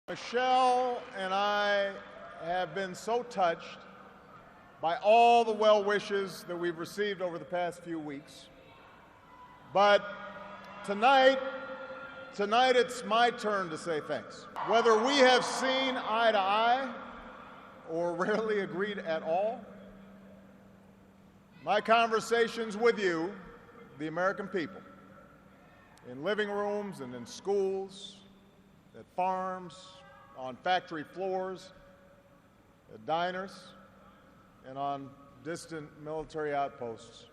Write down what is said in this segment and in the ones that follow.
Michelle and I have been so touched by all the well wishes that we've received over the past few weeks. But tonight it's my turn to say thanks. Whether we have seen eye to eye or rarely agreed at all, my conversations with you, the American people, in living rooms and in schools, at farms, on factory floors, at diners, and on distant military outposts.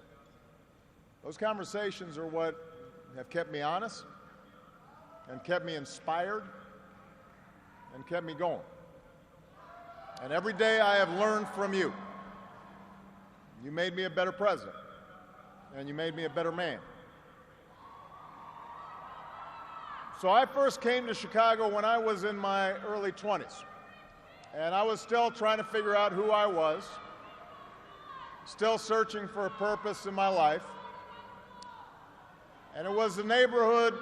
Those conversations are what have kept me honest and kept me inspired and kept me going. And every day I have learned from you. You made me a better president, and you made me a better man. So I first came to Chicago when I was in my early 20s, and I was still trying to figure out who I was, still searching for a purpose in my life. And it was the neighborhood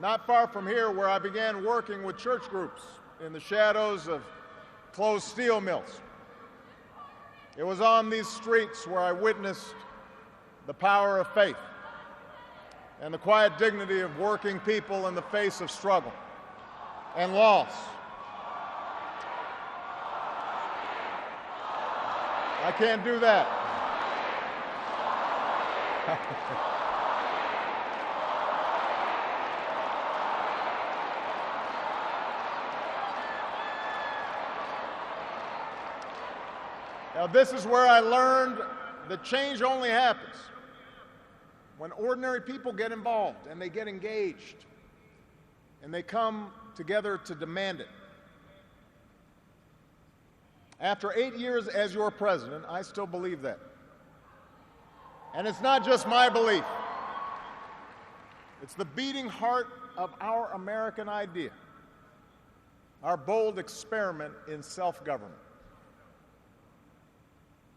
not far from here where I began working with church groups in the shadows of closed steel mills. It was on these streets where I witnessed the power of faith and the quiet dignity of working people in the face of struggle and loss. I can't do that. Now, this is where I learned that change only happens when ordinary people get involved and they get engaged and they come together to demand it. After 8 years as your president, I still believe that. And it's not just my belief. It's the beating heart of our American idea, our bold experiment in self-government.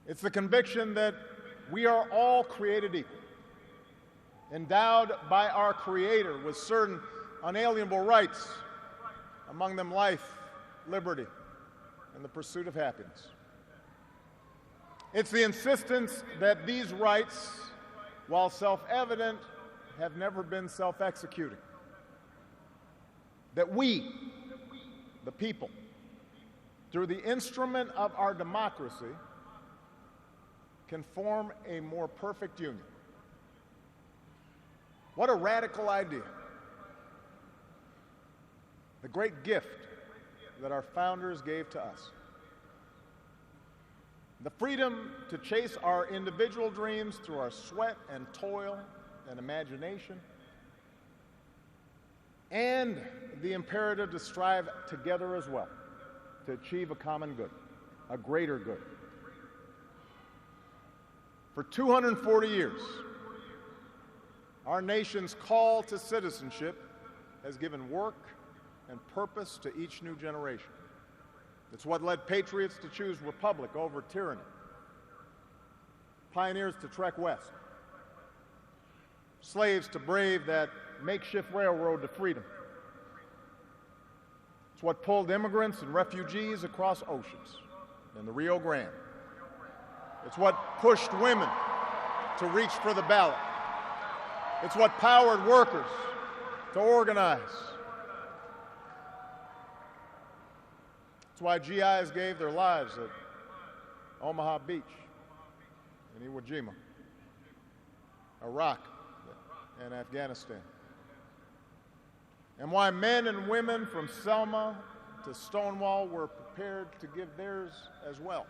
It's the conviction that we are all created equal, endowed by our Creator with certain unalienable rights, among them life, liberty, and the pursuit of happiness. It's the insistence that these rights, while self-evident, have never been self-executing. That we, the people, through the instrument of our democracy, can form a more perfect union. What a radical idea. The great gift that our founders gave to us. The freedom to chase our individual dreams through our sweat and toil and imagination, and the imperative to strive together as well to achieve a common good, a greater good. For 240 years, our nation's call to citizenship has given work and purpose to each new generation. It's what led patriots to choose republic over tyranny, pioneers to trek west, slaves to brave that makeshift railroad to freedom. It's what pulled immigrants and refugees across oceans in the Rio Grande. It's what pushed women to reach for the ballot. It's what powered workers to organize. It's why GIs gave their lives at Omaha Beach, in Iwo Jima, Iraq, and Afghanistan. And why men and women from Selma to Stonewall were prepared to give theirs as well.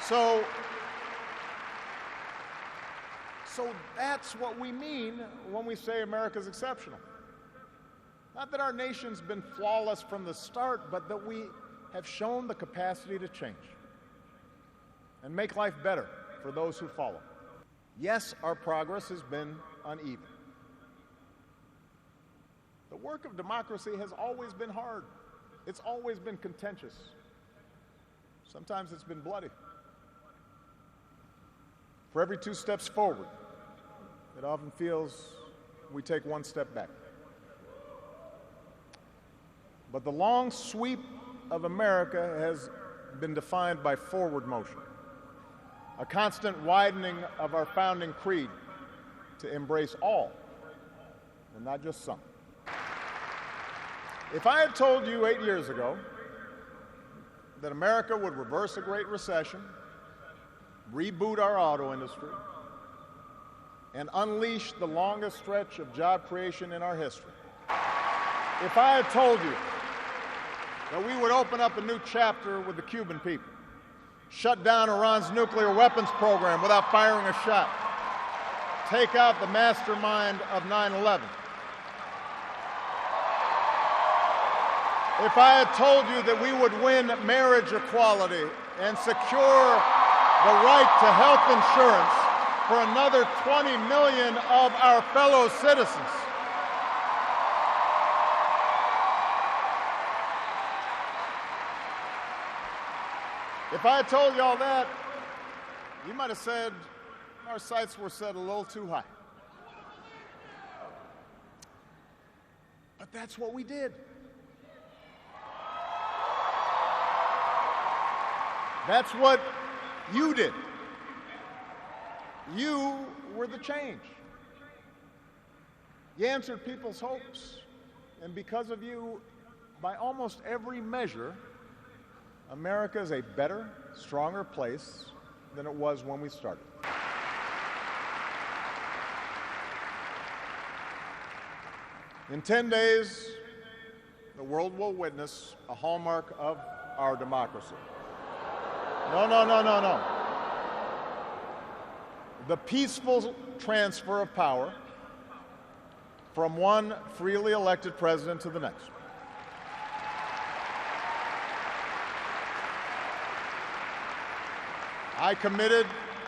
So that's what we mean when we say America's exceptional. Not that our nation's been flawless from the start, but that we have shown the capacity to change and make life better for those who follow. Yes, our progress has been uneven. The work of democracy has always been hard. It's always been contentious. Sometimes it's been bloody. For every 2 steps forward, it often feels we take one step back. But the long sweep of America has been defined by forward motion, a constant widening of our founding creed to embrace all, and not just some. If I had told you 8 years ago that America would reverse a Great Recession, reboot our auto industry, and unleash the longest stretch of job creation in our history, if I had told you that we would open up a new chapter with the Cuban people, shut down Iran's nuclear weapons program without firing a shot, take out the mastermind of 9/11, if I had told you that we would win marriage equality and secure the right to health insurance for another 20 million of our fellow citizens, if I had told you all that, you might have said our sights were set a little too high. But that's what we did. That's what you did. You were the change. You answered people's hopes, and because of you, by almost every measure, America is a better, stronger place than it was when we started. In 10 days, the world will witness a hallmark of our democracy. No. The peaceful transfer of power from one freely elected president to the next. I committed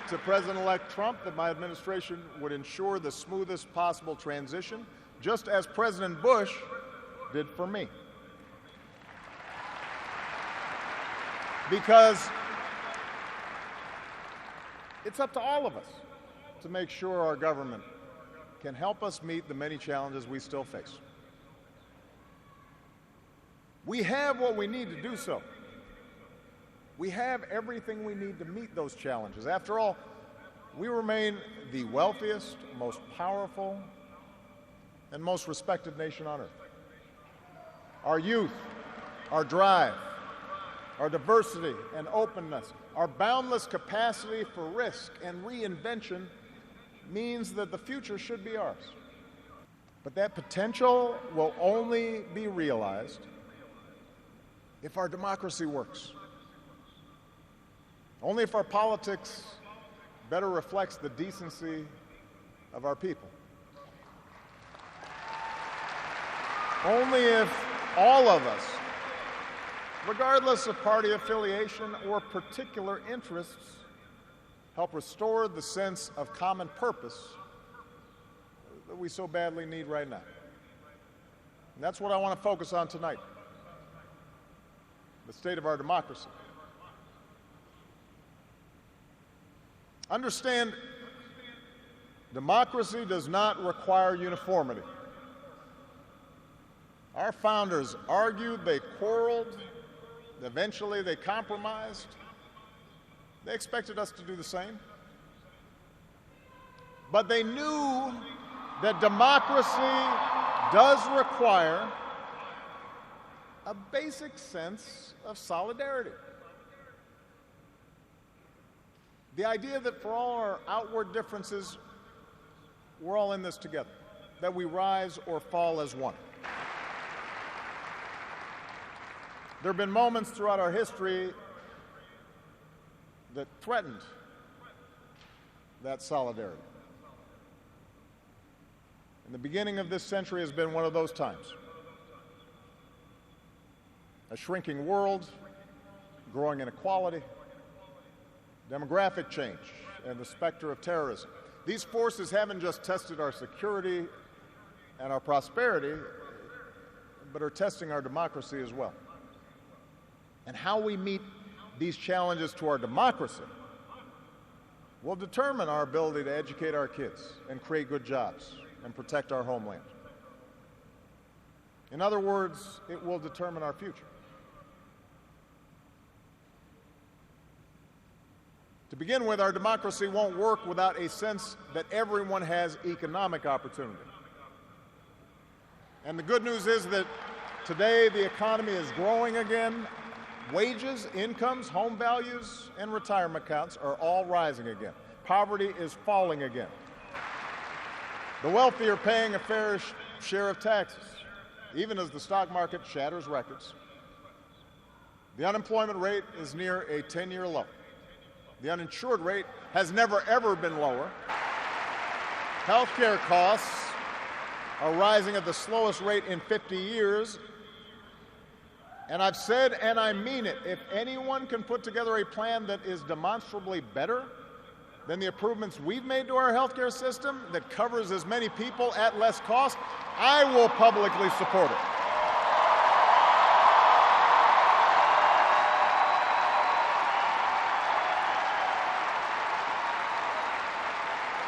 to President-elect Trump that my administration would ensure the smoothest possible transition, just as President Bush did for me. Because it's up to all of us to make sure our government can help us meet the many challenges we still face. We have what we need to do so. We have everything we need to meet those challenges. After all, we remain the wealthiest, most powerful, and most respected nation on earth. Our youth, our drive, our diversity and openness, our boundless capacity for risk and reinvention means that the future should be ours. But that potential will only be realized if our democracy works. Only if our politics better reflects the decency of our people. Only if all of us, regardless of party affiliation or particular interests, help restore the sense of common purpose that we so badly need right now. And that's what I want to focus on tonight, the state of our democracy. Understand, democracy does not require uniformity. Our founders argued, they quarreled, eventually they compromised. They expected us to do the same. But they knew that democracy does require a basic sense of solidarity. The idea that for all our outward differences, we're all in this together, that we rise or fall as one. There have been moments throughout our history that threatened that solidarity. And the beginning of this century has been one of those times. A shrinking world, growing inequality, demographic change, and the specter of terrorism. These forces haven't just tested our security and our prosperity, but are testing our democracy as well. And how we meet these challenges to our democracy will determine our ability to educate our kids and create good jobs, and protect our homeland. In other words, it will determine our future. To begin with, our democracy won't work without a sense that everyone has economic opportunity. And the good news is that today the economy is growing again. Wages, incomes, home values, and retirement accounts are all rising again. Poverty is falling again. The wealthy are paying a fair share of taxes, even as the stock market shatters records. The unemployment rate is near a 10-year low. The uninsured rate has never, ever been lower. Healthcare costs are rising at the slowest rate in 50 years. And I've said, and I mean it, if anyone can put together a plan that is demonstrably better than the improvements we've made to our healthcare system that covers as many people at less cost, I will publicly support it.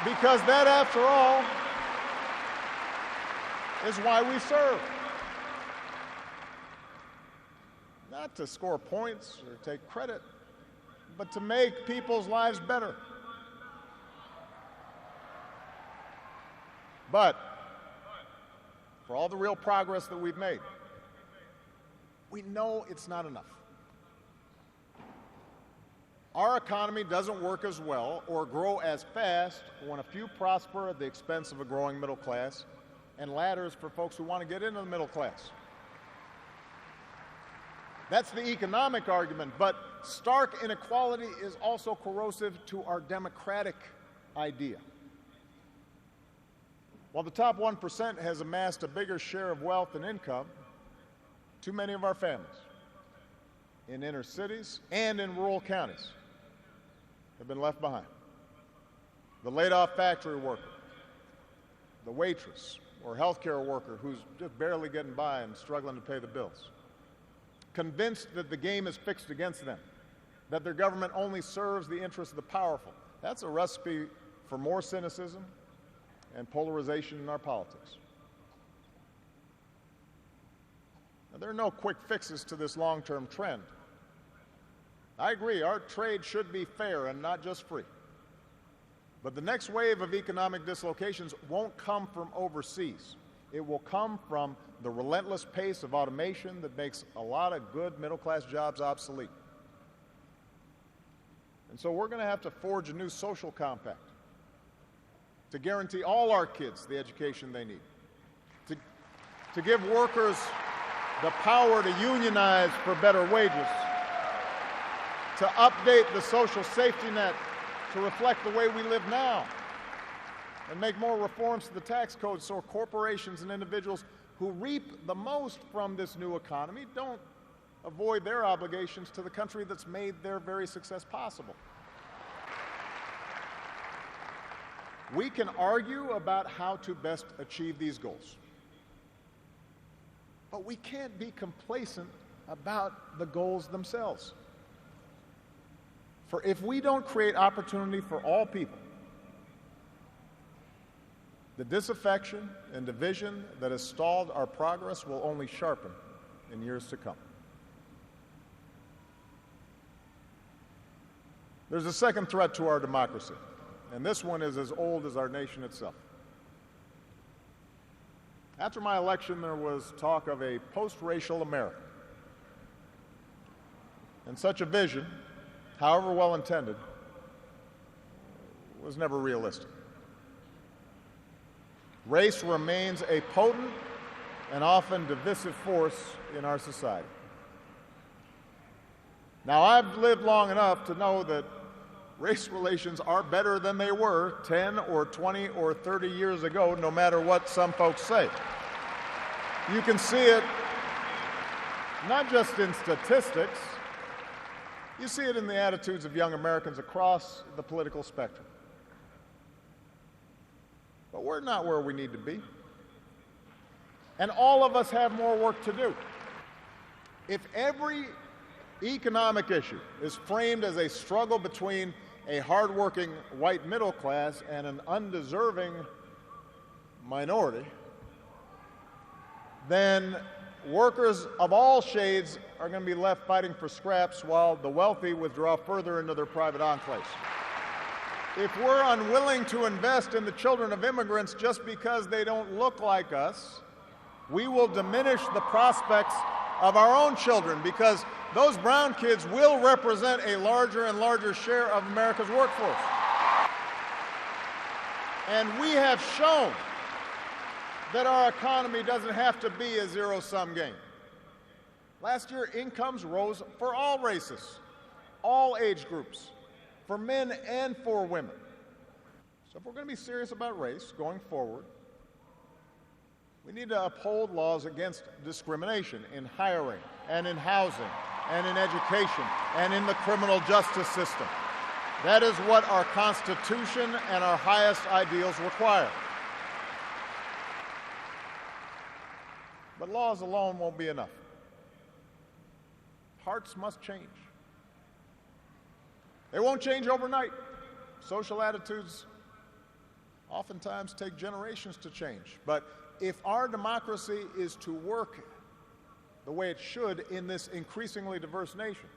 Because that, after all, is why we serve. Not to score points or take credit, but to make people's lives better. But for all the real progress that we've made, we know it's not enough. Our economy doesn't work as well or grow as fast when a few prosper at the expense of a growing middle class and ladders for folks who want to get into the middle class. That's the economic argument, but stark inequality is also corrosive to our democratic idea. While the top 1% has amassed a bigger share of wealth and income, too many of our families in inner cities and in rural counties have been left behind. The laid-off factory worker, the waitress or healthcare worker who's just barely getting by and struggling to pay the bills, convinced that the game is fixed against them, that their government only serves the interests of the powerful. That's a recipe for more cynicism and polarization in our politics. Now, there are no quick fixes to this long-term trend. I agree, our trade should be fair and not just free. But the next wave of economic dislocations won't come from overseas. It will come from the relentless pace of automation that makes a lot of good middle-class jobs obsolete. And so we're going to have to forge a new social compact to guarantee all our kids the education they need, to give workers the power to unionize for better wages, to update the social safety net to reflect the way we live now, and make more reforms to the tax code so corporations and individuals who reap the most from this new economy don't avoid their obligations to the country that's made their very success possible. We can argue about how to best achieve these goals, but we can't be complacent about the goals themselves. For if we don't create opportunity for all people, the disaffection and division that has stalled our progress will only sharpen in years to come. There's a second threat to our democracy, and this one is as old as our nation itself. After my election, there was talk of a post-racial America. And such a vision, however well-intended, was never realistic. Race remains a potent and often divisive force in our society. Now, I've lived long enough to know that race relations are better than they were 10 or 20 or 30 years ago, no matter what some folks say. You can see it not just in statistics, you see it in the attitudes of young Americans across the political spectrum. But we're not where we need to be. And all of us have more work to do. If every economic issue is framed as a struggle between a hardworking white middle class and an undeserving minority, then workers of all shades are going to be left fighting for scraps while the wealthy withdraw further into their private enclaves. If we're unwilling to invest in the children of immigrants just because they don't look like us, we will diminish the prospects of our own children, because those brown kids will represent a larger and larger share of America's workforce. And we have shown that our economy doesn't have to be a zero-sum game. Last year, incomes rose for all races, all age groups, for men and for women. So if we're going to be serious about race going forward, we need to uphold laws against discrimination in hiring and in housing and in education and in the criminal justice system. That is what our Constitution and our highest ideals require. But laws alone won't be enough. Hearts must change. They won't change overnight. Social attitudes oftentimes take generations to change. But if our democracy is to work the way it should in this increasingly diverse nation,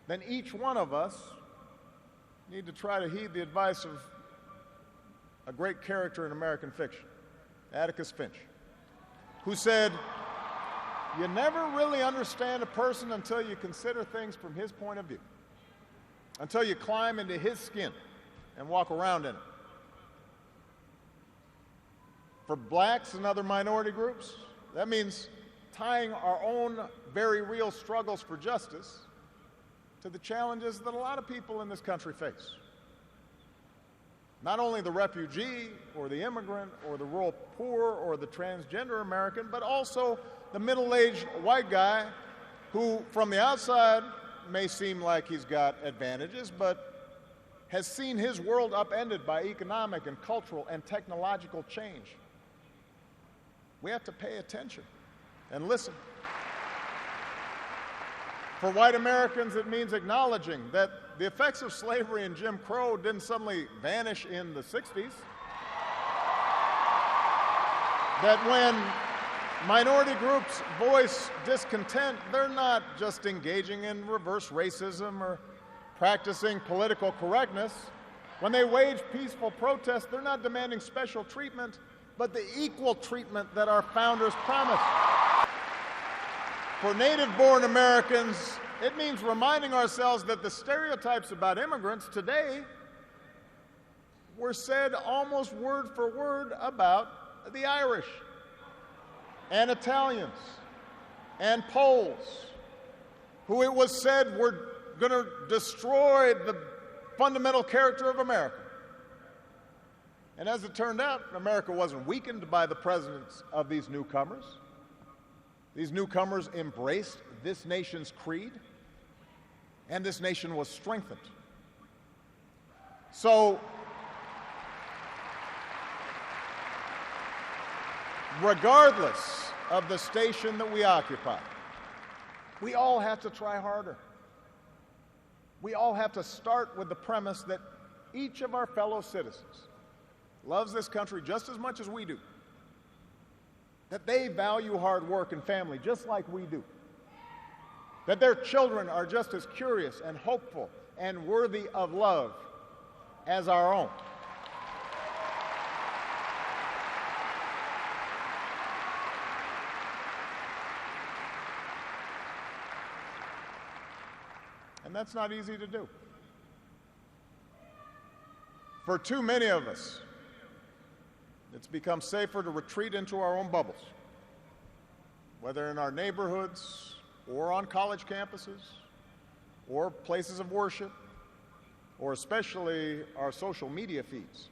then each one of us need to try to heed the advice of a great character in American fiction, Atticus Finch, who said, "You never really understand a person until you consider things from his point of view, until you climb into his skin and walk around in it." For blacks and other minority groups, that means tying our own very real struggles for justice to the challenges that a lot of people in this country face. Not only the refugee or the immigrant or the rural poor or the transgender American, but also the middle-aged white guy who, from the outside, may seem like he's got advantages, but has seen his world upended by economic and cultural and technological change. We have to pay attention and listen. For white Americans, it means acknowledging that the effects of slavery and Jim Crow didn't suddenly vanish in the 60s. That when minority groups voice discontent, they're not just engaging in reverse racism or practicing political correctness. When they wage peaceful protest, they're not demanding special treatment, but the equal treatment that our founders promised. For native-born Americans, it means reminding ourselves that the stereotypes about immigrants today were said almost word for word about the Irish and Italians and Poles, who it was said were going to destroy the fundamental character of America. And as it turned out, America wasn't weakened by the presence of these newcomers. These newcomers embraced this nation's creed, and this nation was strengthened. So, regardless of the station that we occupy, we all have to try harder. We all have to start with the premise that each of our fellow citizens loves this country just as much as we do, that they value hard work and family just like we do, that their children are just as curious and hopeful and worthy of love as our own. And that's not easy to do. For too many of us, it's become safer to retreat into our own bubbles, whether in our neighborhoods or on college campuses or places of worship, or especially our social media feeds.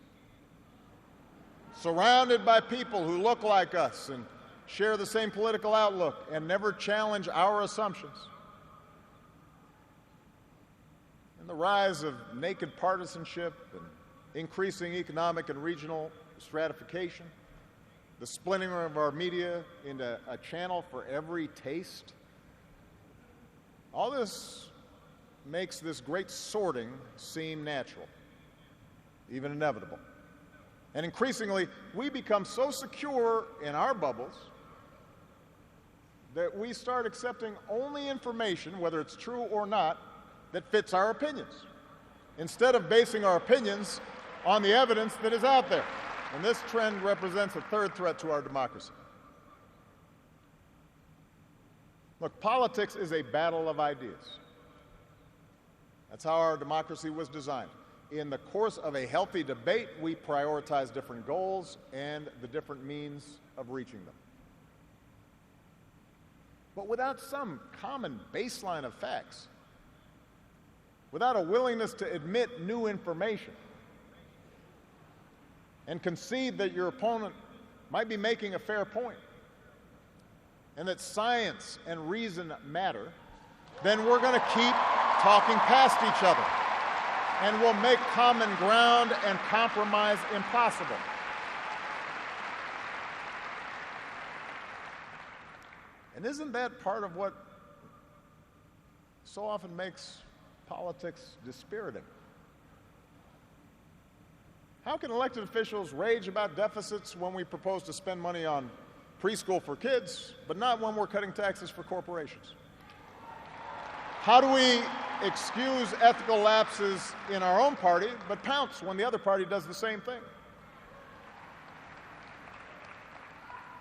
Surrounded by people who look like us and share the same political outlook and never challenge our assumptions. And the rise of naked partisanship and increasing economic and regional stratification, the splintering of our media into a channel for every taste, all this makes this great sorting seem natural, even inevitable. And increasingly, we become so secure in our bubbles that we start accepting only information, whether it's true or not, that fits our opinions, instead of basing our opinions on the evidence that is out there. And this trend represents a third threat to our democracy. Look, politics is a battle of ideas. That's how our democracy was designed. In the course of a healthy debate, we prioritize different goals and the different means of reaching them. But without some common baseline of facts, without a willingness to admit new information and concede that your opponent might be making a fair point and that science and reason matter, then we're going to keep talking past each other and we'll make common ground and compromise impossible. And isn't that part of what so often makes politics dispiriting? How can elected officials rage about deficits when we propose to spend money on preschool for kids, but not when we're cutting taxes for corporations? How do we excuse ethical lapses in our own party, but pounce when the other party does the same thing?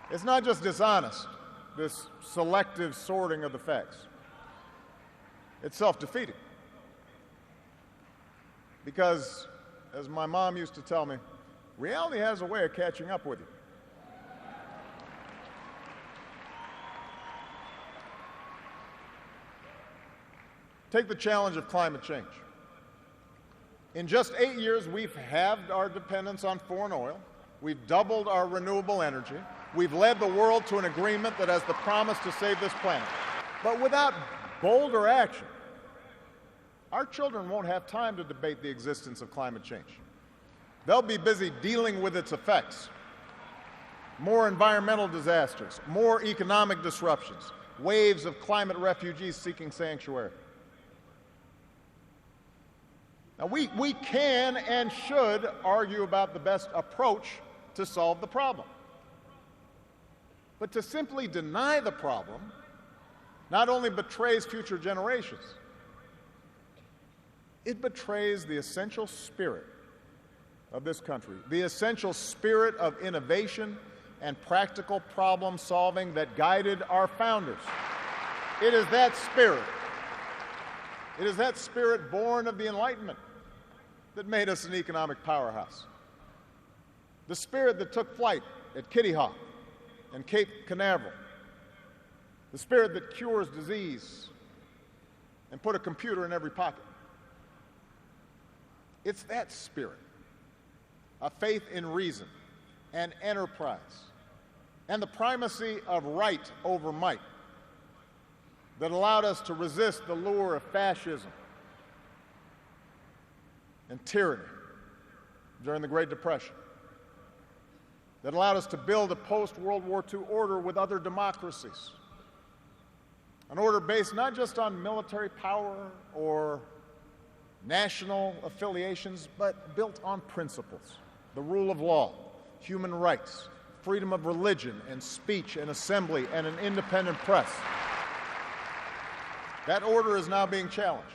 It's not just dishonest, this selective sorting of the facts. It's self-defeating. Because, as my mom used to tell me, reality has a way of catching up with you. Take the challenge of climate change. In just 8 years, we've halved our dependence on foreign oil. We've doubled our renewable energy. We've led the world to an agreement that has the promise to save this planet. But without bolder action, our children won't have time to debate the existence of climate change. They'll be busy dealing with its effects. More environmental disasters, more economic disruptions, waves of climate refugees seeking sanctuary. Now, we can and should argue about the best approach to solve the problem. But to simply deny the problem not only betrays future generations, it betrays the essential spirit of this country, the essential spirit of innovation and practical problem solving that guided our founders. It is that spirit born of the Enlightenment that made us an economic powerhouse. The spirit that took flight at Kitty Hawk and Cape Canaveral. The spirit that cures disease and put a computer in every pocket. It's that spirit, a faith in reason and enterprise, and the primacy of right over might that allowed us to resist the lure of fascism and tyranny during the Great Depression, that allowed us to build a post-World War II order with other democracies, an order based not just on military power or national affiliations, but built on principles: the rule of law, human rights, freedom of religion and speech and assembly, and an independent press. That order is now being challenged.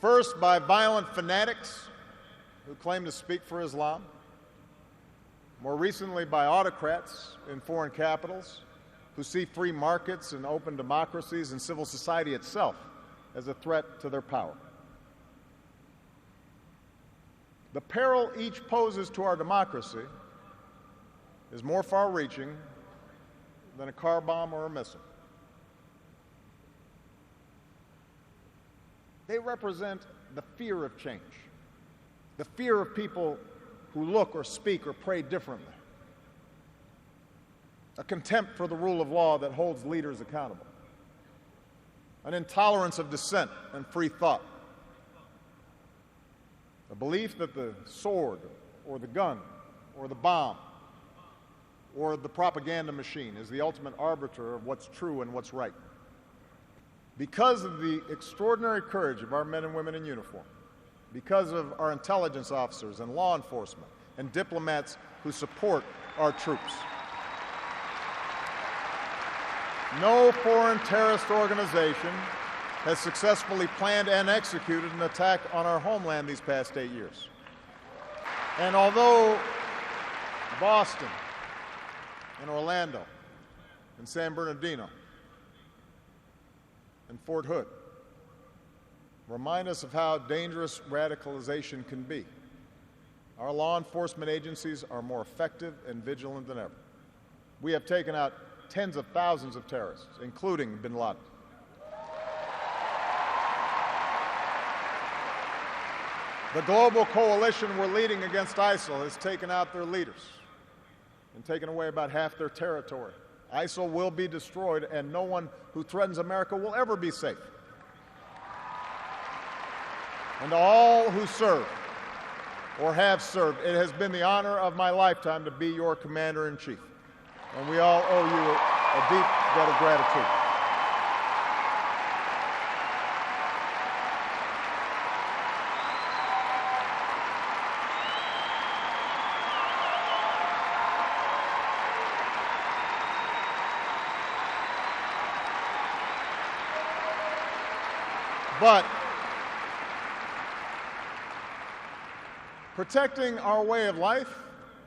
First, by violent fanatics who claim to speak for Islam. More recently, by autocrats in foreign capitals who see free markets and open democracies and civil society itself as a threat to their power. The peril each poses to our democracy is more far-reaching than a car bomb or a missile. They represent the fear of change, the fear of people who look or speak or pray differently, a contempt for the rule of law that holds leaders accountable, an intolerance of dissent and free thought, a belief that the sword or the gun or the bomb or the propaganda machine is the ultimate arbiter of what's true and what's right. Because of the extraordinary courage of our men and women in uniform, because of our intelligence officers and law enforcement and diplomats who support our troops. No foreign terrorist organization has successfully planned and executed an attack on our homeland these past 8 years. And although Boston and Orlando and San Bernardino and Fort Hood remind us of how dangerous radicalization can be, our law enforcement agencies are more effective and vigilant than ever. We have taken out tens of thousands of terrorists, including bin Laden. The global coalition we're leading against ISIL has taken out their leaders and taken away about half their territory. ISIL will be destroyed, and no one who threatens America will ever be safe. And to all who serve or have served, it has been the honor of my lifetime to be your commander-in-chief. And we all owe you a deep debt of gratitude. But protecting our way of life,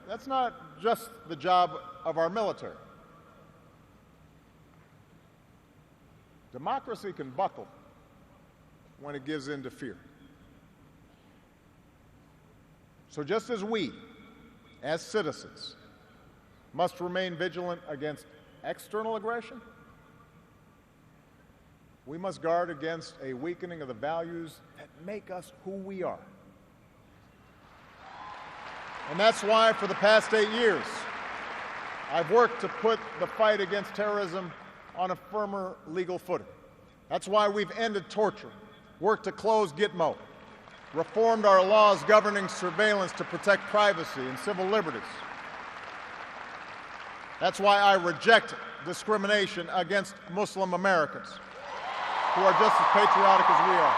that's not just the job of our military. Democracy can buckle when it gives in to fear. So just as we, as citizens, must remain vigilant against external aggression, we must guard against a weakening of the values that make us who we are. And that's why for the past 8 years, I've worked to put the fight against terrorism on a firmer legal footing. That's why we've ended torture, worked to close Gitmo, reformed our laws governing surveillance to protect privacy and civil liberties. That's why I reject discrimination against Muslim Americans, who are just as patriotic as we are.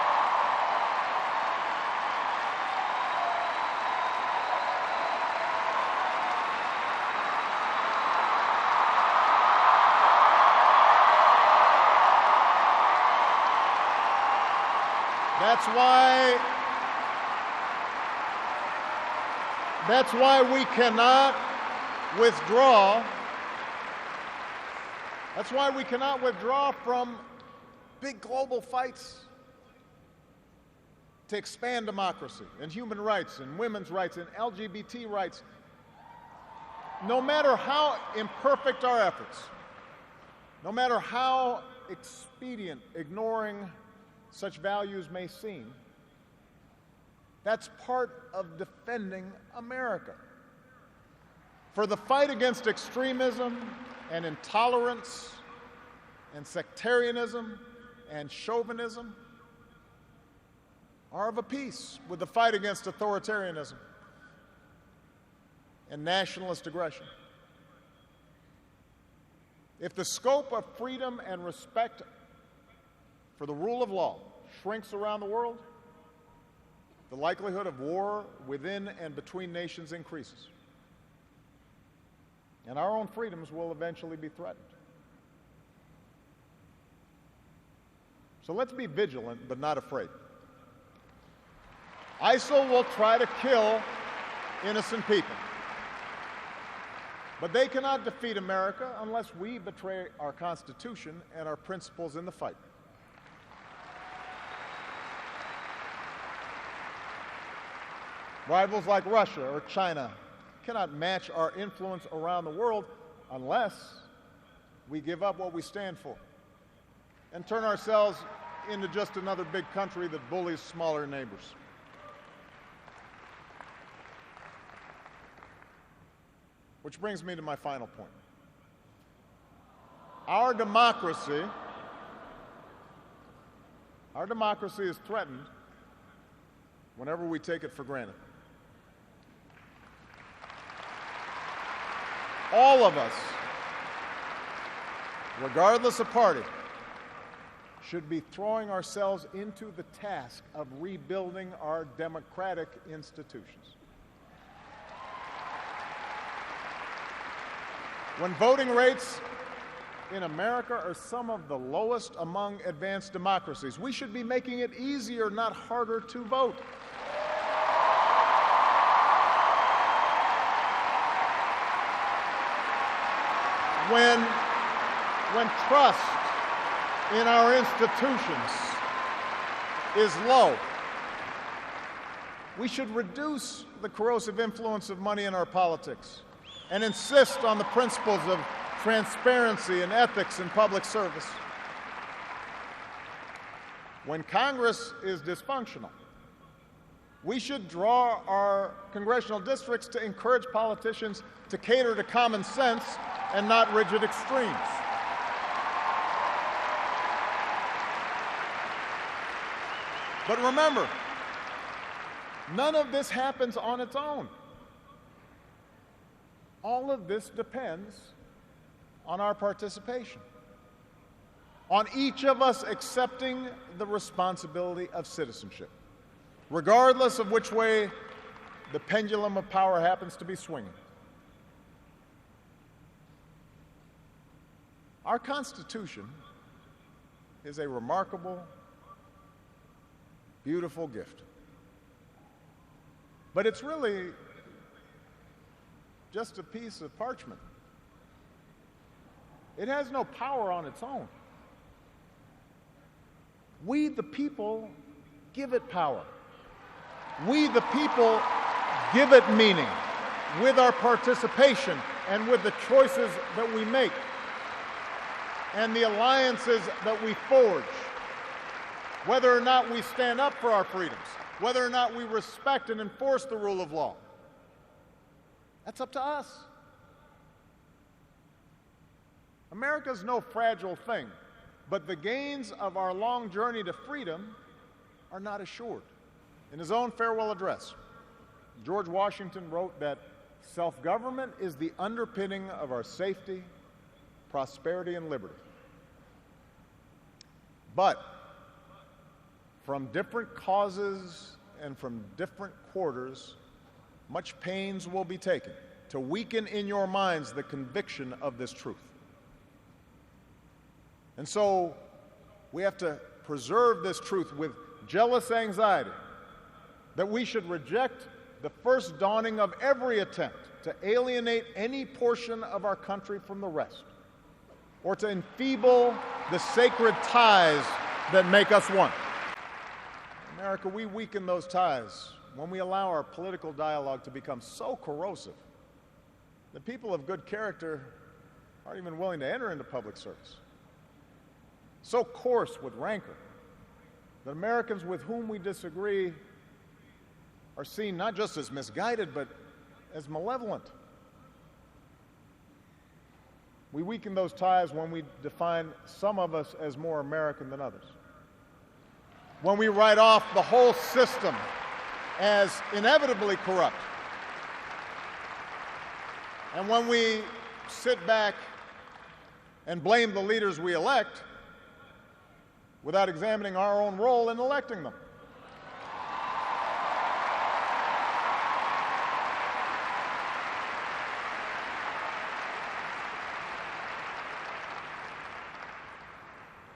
That's why we cannot withdraw. That's why we cannot withdraw from big global fights to expand democracy and human rights and women's rights and LGBT rights. No matter how imperfect our efforts, no matter how expedient ignoring such values may seem, that's part of defending America. For the fight against extremism and intolerance and sectarianism and chauvinism are of a piece with the fight against authoritarianism and nationalist aggression. If the scope of freedom and respect for the rule of law shrinks around the world, the likelihood of war within and between nations increases, and our own freedoms will eventually be threatened. So let's be vigilant but not afraid. ISIL will try to kill innocent people, but they cannot defeat America unless we betray our Constitution and our principles in the fight. Rivals like Russia or China cannot match our influence around the world unless we give up what we stand for and turn ourselves into just another big country that bullies smaller neighbors. Which brings me to my final point. Our democracy is threatened whenever we take it for granted. All of us, regardless of party, should be throwing ourselves into the task of rebuilding our democratic institutions. When voting rates in America are some of the lowest among advanced democracies, we should be making it easier, not harder, to vote. When trust in our institutions is low, we should reduce the corrosive influence of money in our politics and insist on the principles of transparency and ethics in public service. When Congress is dysfunctional, we should draw our congressional districts to encourage politicians to cater to common sense and not rigid extremes. But remember, none of this happens on its own. All of this depends on our participation, on each of us accepting the responsibility of citizenship, regardless of which way the pendulum of power happens to be swinging. Our Constitution is a remarkable, beautiful gift. But it's really just a piece of parchment. It has no power on its own. We, the people, give it power. We, the people, give it meaning with our participation and with the choices that we make and the alliances that we forge, whether or not we stand up for our freedoms, whether or not we respect and enforce the rule of law. That's up to us. America's no fragile thing, but the gains of our long journey to freedom are not assured. In his own farewell address, George Washington wrote that self-government is the underpinning of our safety, prosperity, and liberty. But from different causes and from different quarters, much pains will be taken to weaken in your minds the conviction of this truth. And so we have to preserve this truth with jealous anxiety that we should reject the first dawning of every attempt to alienate any portion of our country from the rest, or to enfeeble the sacred ties that make us one. America, we weaken those ties when we allow our political dialogue to become so corrosive that people of good character aren't even willing to enter into public service. So coarse with rancor that Americans with whom we disagree are seen not just as misguided, but as malevolent. We weaken those ties when we define some of us as more American than others, when we write off the whole system as inevitably corrupt, and when we sit back and blame the leaders we elect without examining our own role in electing them.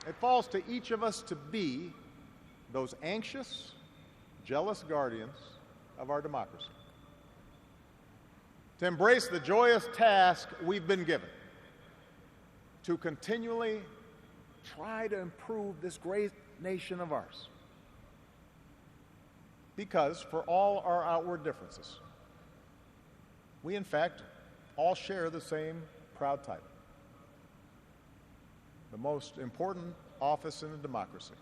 It falls to each of us to be those anxious, jealous guardians of our democracy, to embrace the joyous task we've been given, to continually try to improve this great nation of ours. Because for all our outward differences, we in fact all share the same proud title, the most important office in a democracy: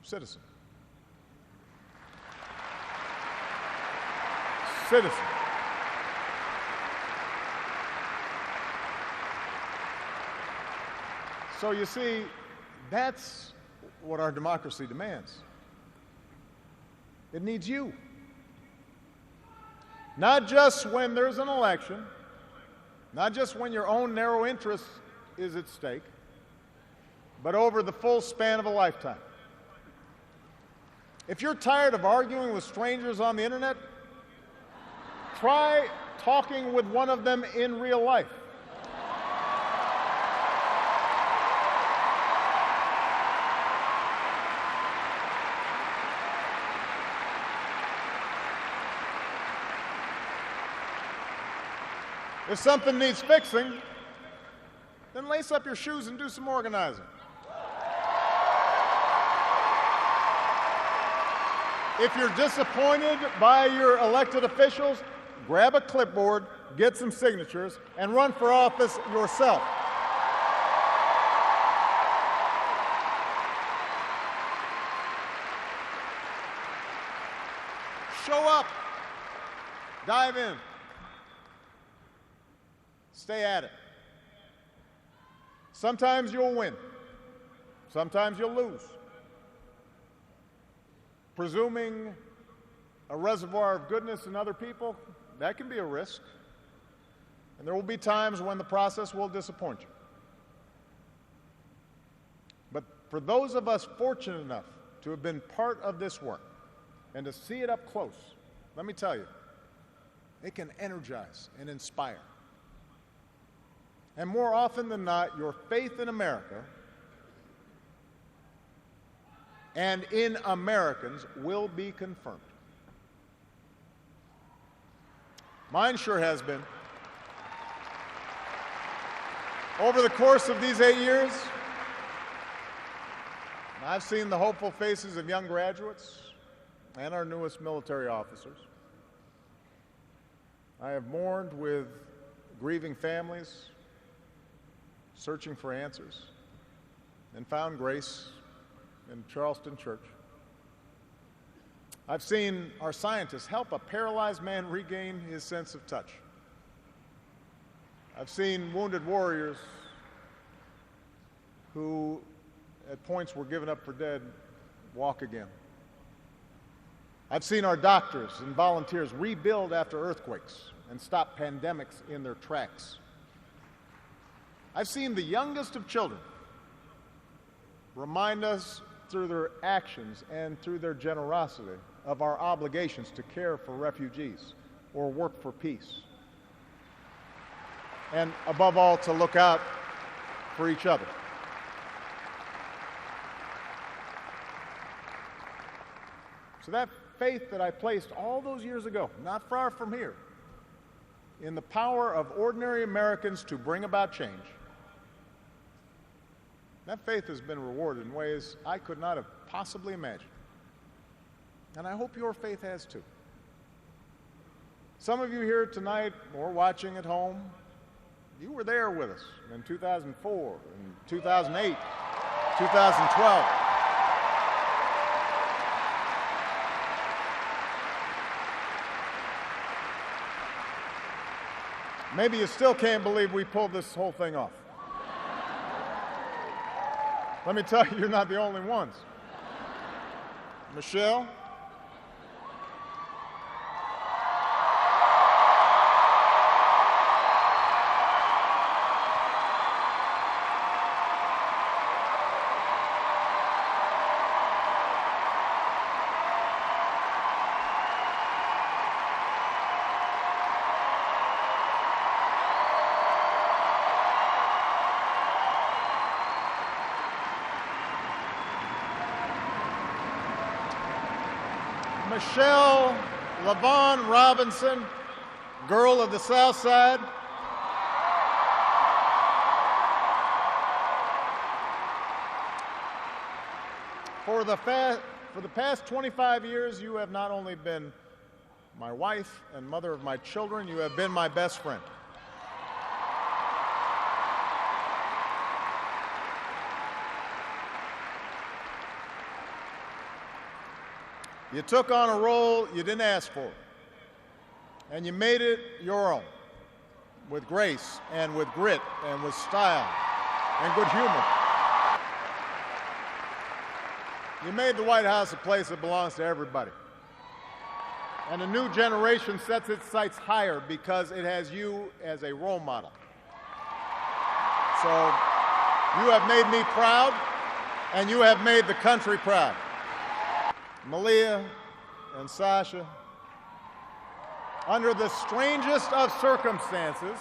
citizen. Citizen. So you see, that's what our democracy demands. It needs you. Not just when there's an election, not just when your own narrow interest is at stake, but over the full span of a lifetime. If you're tired of arguing with strangers on the internet, try talking with one of them in real life. If something needs fixing, then lace up your shoes and do some organizing. If you're disappointed by your elected officials, grab a clipboard, get some signatures, and run for office yourself. Show up. Dive in. Stay at it. Sometimes you'll win. Sometimes you'll lose. Presuming a reservoir of goodness in other people, that can be a risk. And there will be times when the process will disappoint you. But for those of us fortunate enough to have been part of this work and to see it up close, let me tell you, it can energize and inspire. And more often than not, your faith in America and in Americans will be confirmed. Mine sure has been. Over the course of these 8 years, I've seen the hopeful faces of young graduates and our newest military officers. I have mourned with grieving families, searching for answers, and found grace in Charleston Church. I've seen our scientists help a paralyzed man regain his sense of touch. I've seen wounded warriors who at points were given up for dead walk again. I've seen our doctors and volunteers rebuild after earthquakes and stop pandemics in their tracks. I've seen the youngest of children remind us through their actions and through their generosity of our obligations to care for refugees or work for peace. And above all, to look out for each other. So that faith that I placed all those years ago, not far from here, in the power of ordinary Americans to bring about change, that faith has been rewarded in ways I could not have possibly imagined. And I hope your faith has too. Some of you here tonight or watching at home, you were there with us in 2004, in 2008, 2012. Maybe you still can't believe we pulled this whole thing off. Let me tell you, you're not the only ones. Michelle? Michelle LaVaughn Robinson, girl of the South Side. For the past 25 years, you have not only been my wife and mother of my children, you have been my best friend. You took on a role you didn't ask for, and you made it your own, with grace and with grit and with style and good humor. You made the White House a place that belongs to everybody. And a new generation sets its sights higher because it has you as a role model. So you have made me proud. and you have made the country proud. Malia and Sasha, under the strangest of circumstances,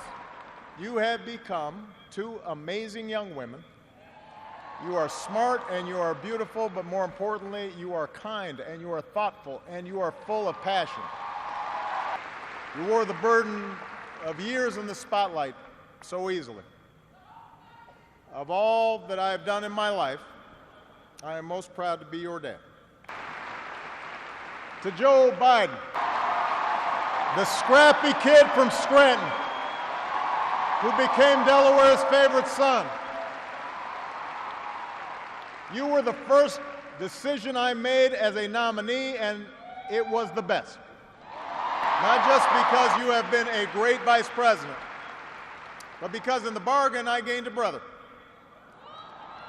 you have become two amazing young women. You are smart and you are beautiful, but more importantly, you are kind and you are thoughtful and you are full of passion. You wore the burden of years in the spotlight so easily. Of all that I have done in my life, I am most proud to be your dad. To Joe Biden, the scrappy kid from Scranton, who became Delaware's favorite son. You were the first decision I made as a nominee, and it was the best. Not just because you have been a great vice president, but because in the bargain I gained a brother.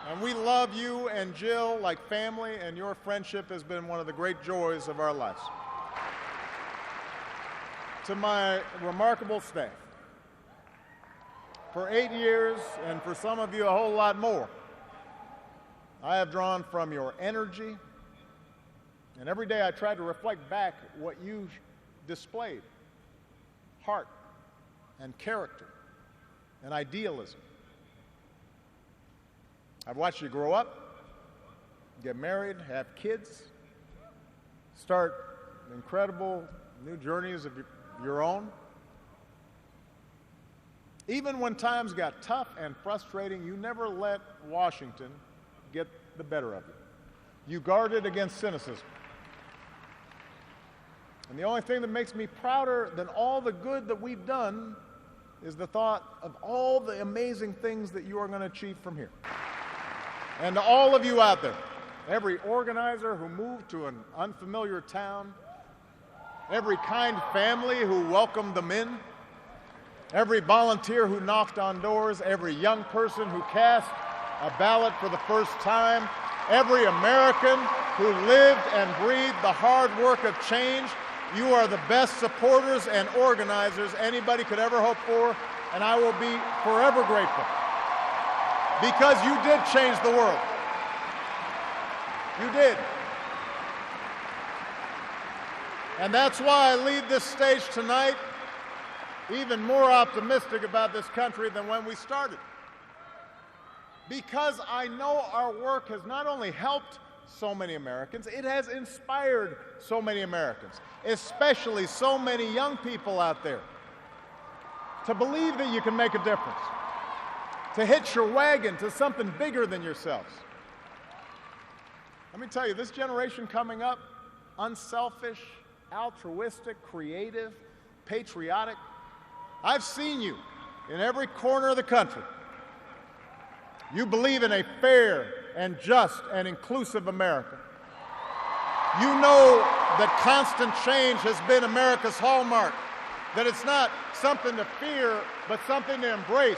And we love you and Jill like family, and your friendship has been one of the great joys of our lives. To my remarkable staff, for 8 years, and for some of you a whole lot more, I have drawn from your energy, and every day I try to reflect back what you displayed: heart and character and idealism. I've watched you grow up, get married, have kids, start incredible new journeys of your own. Even when times got tough and frustrating, you never let Washington get the better of you. You guarded against cynicism. And the only thing that makes me prouder than all the good that we've done is the thought of all the amazing things that you are going to achieve from here. And to all of you out there, every organizer who moved to an unfamiliar town, every kind family who welcomed them in, every volunteer who knocked on doors, every young person who cast a ballot for the first time, every American who lived and breathed the hard work of change, you are the best supporters and organizers anybody could ever hope for, and I will be forever grateful. Because you did change the world. You did. And that's why I leave this stage tonight even more optimistic about this country than when we started. Because I know our work has not only helped so many Americans, it has inspired so many Americans, especially so many young people out there, to believe that you can make a difference, to hitch your wagon to something bigger than yourselves. Let me tell you, this generation coming up, unselfish, altruistic, creative, patriotic, I've seen you in every corner of the country. You believe in a fair and just and inclusive America. You know that constant change has been America's hallmark, that it's not something to fear, but something to embrace.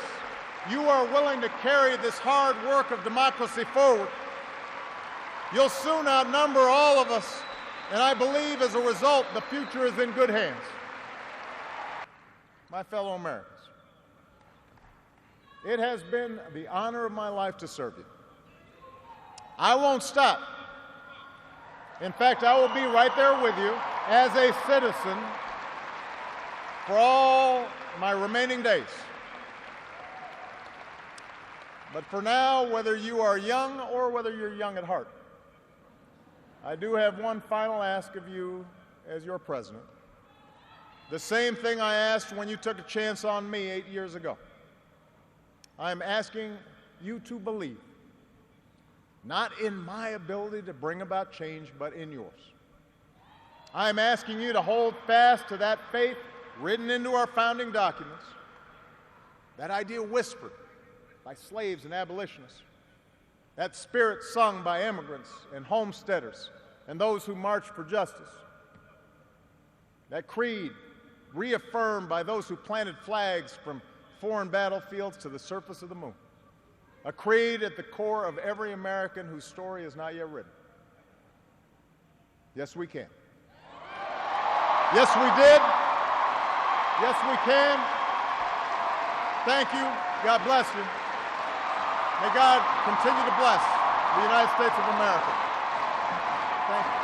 You are willing to carry this hard work of democracy forward. You'll soon outnumber all of us, and I believe as a result, the future is in good hands. My fellow Americans, it has been the honor of my life to serve you. I won't stop. In fact, I will be right there with you as a citizen for all my remaining days. But for now, whether you are young or whether you're young at heart, I do have one final ask of you as your president. The same thing I asked when you took a chance on me 8 years ago. I'm asking you to believe, not in my ability to bring about change, but in yours. I'm asking you to hold fast to that faith written into our founding documents, that idea whispered by slaves and abolitionists, that spirit sung by immigrants and homesteaders and those who marched for justice, that creed reaffirmed by those who planted flags from foreign battlefields to the surface of the moon, a creed at the core of every American whose story is not yet written. Yes, we can. Yes, we did. Yes, we can. Thank you. God bless you. May God continue to bless the United States of America. Thank you.